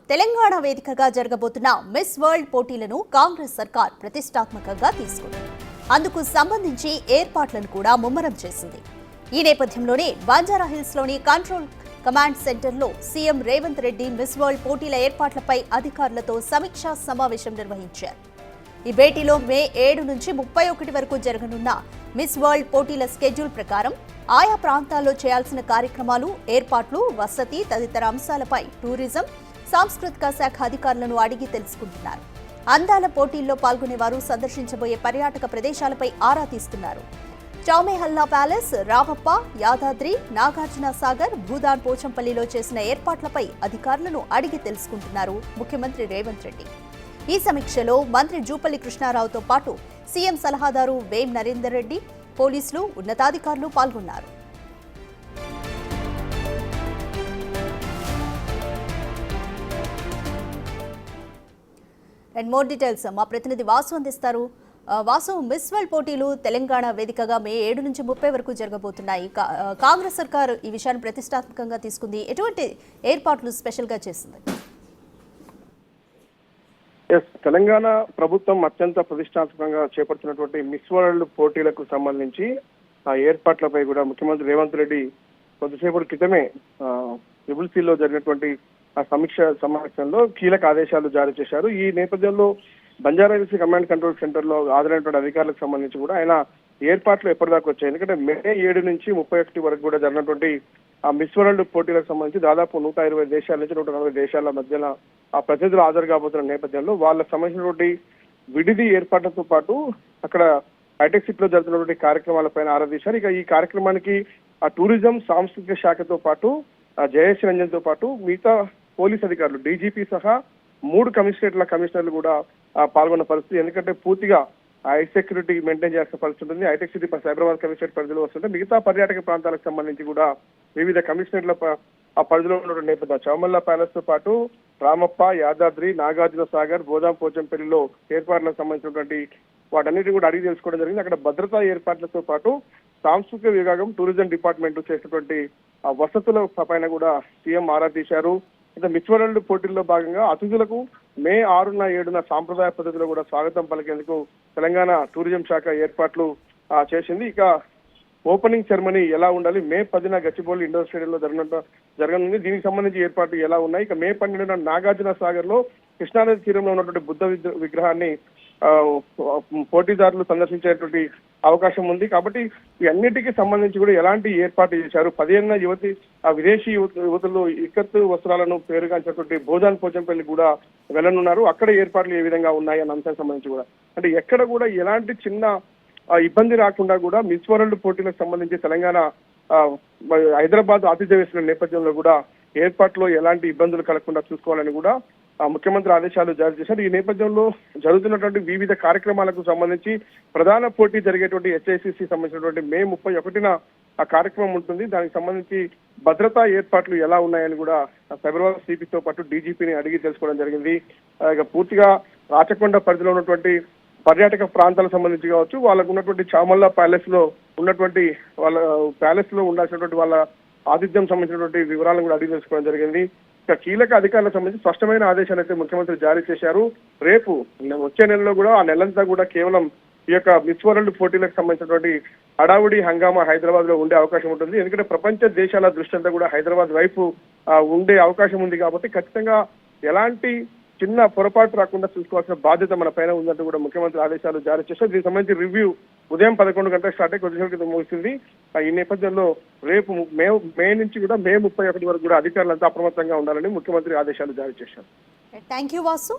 తెలంగాణ వేదికగా జరగబోతున్న miss world పోటీలను కాంగ్రెస్ సర్కార్ ప్రతిష్టాత్మకంగా తీసుకుంది. అందుకు సంబంధించి ఏర్పాట్లను కూడా ముమ్మరం చేసింది. ఈ నేపథ్యంలోనే బంజారాహిల్స్లోని కంట్రోల్ కమాండ్ సెంటర్లో CM Revanth Reddy miss world పోటీల ఏర్పాట్లపై అధికారులతో సమీక్షా సమావేశం నిర్వహించారు. ఈ భేటీలో మే 7 నుంచి 31 వరకు జరగనున్న మిస్ వరల్డ్ పోటీల స్కెడ్యూల్ ప్రకారం ఆయా ప్రాంతాల్లో చేయాల్సిన కార్యక్రమాలు, ఏర్పాట్లు, వసతి తదితర అంశాలపై టూరిజం, సాంస్కృతిక శాఖ అధికారులను అడిగి తెలుసుకుంటున్నారు. అందాల పోటీల్లో పాల్గొనేవారు సందర్శించబోయే పర్యాటక ప్రదేశాలపై ఆరా తీస్తున్నారు. చౌమేహల్లా ప్యాలెస్, రామప్ప, యాదాద్రి, నాగార్జున సాగర్, భూదాన్ పోచంపల్లిలో చేసిన ఏర్పాట్లపై అధికారులను అడిగి తెలుసుకుంటున్నారు ముఖ్యమంత్రి రేవంత్ రెడ్డి. ఈ సమీక్షలో మంత్రి జూపల్లి కృష్ణారావుతో పాటు సీఎం సలహాదారు వేం నరేందర్ రెడ్డి, పోలీసులు, ఉన్నతాధికారులు పాల్గొన్నారు. అండ్ మోర్ డీటెయిల్స్ మా ప్రతినిధి వాసు అందిస్తారు. వాసు, మిస్ వరల్డ్ పోటీలు తెలంగాణ వేదికగా మే 7 నుంచి 30 వరకు జరగబోతున్నాయి. కాంగ్రెస్ సర్కార్ ఈ విషయాన్ని ప్రతిష్టాత్మకంగా తీసుకుంది. ఎటువంటి ఏర్పాట్లు స్పెషల్ గా చేసింది? తెలంగాణ ప్రభుత్వం అత్యంత ప్రతిష్టాత్మకంగా చేపడుతున్నటువంటి మిస్ వరల్డ్ పోటీలకు సంబంధించి ఆ ఏర్పాట్లపై కూడా ముఖ్యమంత్రి రేవంత్ రెడ్డి కొద్దిసేపటి క్రితమే ట్రిబుల్-సిలో జరిగినటువంటి ఆ సమీక్ష సమావేశంలో కీలక ఆదేశాలు జారీ చేశారు. ఈ నేపథ్యంలో బంజారాహిల్స్ కమాండ్ కంట్రోల్ సెంటర్ లో హాజరైనటువంటి అధికారులకు సంబంధించి కూడా ఆయన ఏర్పాట్లు ఎప్పటిదాకా వచ్చాయి. ఎందుకంటే మే 7 నుంచి 31 వరకు కూడా జరిగినటువంటి ఆ మిస్ వరల్డ్ పోటీలకు సంబంధించి దాదాపు 120 దేశాల నుంచి 140 దేశాల మధ్యన ఆ ప్రతినిధులు హాజరు కాబోతున్న నేపథ్యంలో వాళ్ళకు సంబంధించినటువంటి విడిది ఏర్పాట్లతో పాటు అక్కడ హైటెక్ సిటీలో జరుగుతున్నటువంటి కార్యక్రమాలపైన ఆరా తీశారు. ఇక ఈ కార్యక్రమానికి ఆ టూరిజం, సాంస్కృతిక శాఖతో పాటు జయేష్ రంజన్ తో పాటు మిగతా పోలీస్ అధికారులు, డీజీపీ సహా 3 కమిషనర్లు కూడా పాల్గొన్న పరిస్థితి. ఎందుకంటే పూర్తిగా హై సెక్యూరిటీ మెయింటైన్ చేయాల్సిన పరిస్థితి ఉంటుంది. హైటెక్ సిటీ సైబరాబాద్ కమిషనరేట్ పరిధిలో వస్తుంటే మిగతా పర్యాటక ప్రాంతాలకు సంబంధించి కూడా వివిధ కమిషనర్ల ఆ పరిధిలో ఉన్న నేపథ్యం చౌమల్లా ప్యాలెస్ తో పాటు రామప్ప, యాదాద్రి, నాగార్జున సాగర్, భూదాన్ పోచంపల్లిలో ఏర్పాట్లకు సంబంధించినటువంటి వాటన్నిటిని కూడా అడిగి తెలుసుకోవడం జరిగింది. అక్కడ భద్రతా ఏర్పాట్లతో పాటు సాంస్కృతిక విభాగం, టూరిజం డిపార్ట్మెంట్ చేసినటువంటి ఆ వసతుల పైన కూడా సీఎం ఆరా తీశారు. మిస్ వరల్డ్ పోటీల్లో భాగంగా అతిథులకు మే 6న 7న సాంప్రదాయ పద్ధతిలో కూడా స్వాగతం పలికేందుకు తెలంగాణ టూరిజం శాఖ ఏర్పాట్లు చేసింది. ఇక ఓపెనింగ్ సెరమనీ ఎలా ఉండాలి, మే 10న గచ్చిబౌలి ఇండోర్ స్టేడియంలో జరగనుంది. దీనికి సంబంధించి ఏర్పాట్లు ఎలా ఉన్నాయి? ఇక మే 12న నాగార్జున సాగర్ లో కృష్ణానది తీరంలో ఉన్నటువంటి బుద్ధ విగ్రహాన్ని పోటీదారులు సందర్శించేటువంటి అవకాశం ఉంది. కాబట్టి ఈ అన్నిటికీ సంబంధించి కూడా ఎలాంటి ఏర్పాటు చేశారు? 15న విదేశీ యువతులు ఇక్కత్తు వస్త్రాలను పేరుగాంచినటువంటి భూదాన్ పోచంపల్లి కూడా వెళ్ళనున్నారు. అక్కడ ఏర్పాట్లు ఏ విధంగా ఉన్నాయి అన్న అంశానికి సంబంధించి కూడా అంటే ఎక్కడ కూడా ఎలాంటి చిన్న ఇబ్బంది రాకుండా కూడా మిస్ వరల్డ్ పోటీలకు సంబంధించి తెలంగాణ హైదరాబాద్ ఆతిథ్య వేసిన నేపథ్యంలో కూడా ఏర్పాట్లో ఎలాంటి ఇబ్బందులు కలగకుండా చూసుకోవాలని కూడా ముఖ్యమంత్రి ఆదేశాలు జారీ చేశారు. ఈ నేపథ్యంలో జరుగుతున్నటువంటి వివిధ కార్యక్రమాలకు సంబంధించి ప్రధాన పోటీ జరిగేటువంటి హెచ్ఐసిసి సంబంధించినటువంటి మే 31న ఆ కార్యక్రమం ఉంటుంది. దానికి సంబంధించి భద్రతా ఏర్పాట్లు ఎలా ఉన్నాయని కూడా సైబరాబాద్ సిపితో పాటు డీజీపీని అడిగి తెలుసుకోవడం జరిగింది. ఇక పూర్తిగా రాచకొండ పరిధిలో ఉన్నటువంటి పర్యాటక ప్రాంతాలకు సంబంధించి కావచ్చు, వాళ్ళకు ఉన్నటువంటి చామల్లా ప్యాలెస్ లో ఉన్నటువంటి వాళ్ళ ప్యాలెస్ లో ఉండాల్సినటువంటి వాళ్ళ ఆతిథ్యం సంబంధించినటువంటి వివరాలను కూడా అడిగి తెలుసుకోవడం జరిగింది. ఇక కీలక అధికారులకు సంబంధించి స్పష్టమైన ఆదేశాలు అయితే ముఖ్యమంత్రి జారీ చేశారు. రేపు వచ్చే నెలలో కూడా ఆ నెలంతా కూడా కేవలం ఈ యొక్క మిస్ వరల్డ్ పోటీలకు సంబంధించినటువంటి హడావుడి హంగామా హైదరాబాద్ లో ఉండే అవకాశం ఉంటుంది. ఎందుకంటే ప్రపంచ దేశాల దృష్టి అంతా కూడా హైదరాబాద్ వైపు ఉండే అవకాశం ఉంది. కాబట్టి ఖచ్చితంగా ఎలాంటి చిన్న పొరపాటు రాకుండా చూసుకోవాల్సిన బాధ్యత మన పైన ఉందంటూ కూడా ముఖ్యమంత్రి ఆదేశాలు జారీ చేశారు. దీనికి సంబంధించి రివ్యూ ఉదయం 11 గంటలకు స్టార్ట్ అయ్యి కొద్దిసేపు క్రితం ముగిసింది. ఈ నేపథ్యంలో రేపు మే నుంచి కూడా మే 31 వరకు కూడా అధికారులంతా అప్రమత్తంగా ఉండాలని ముఖ్యమంత్రి ఆదేశాలు జారీ చేశారు. Thank you Vasu.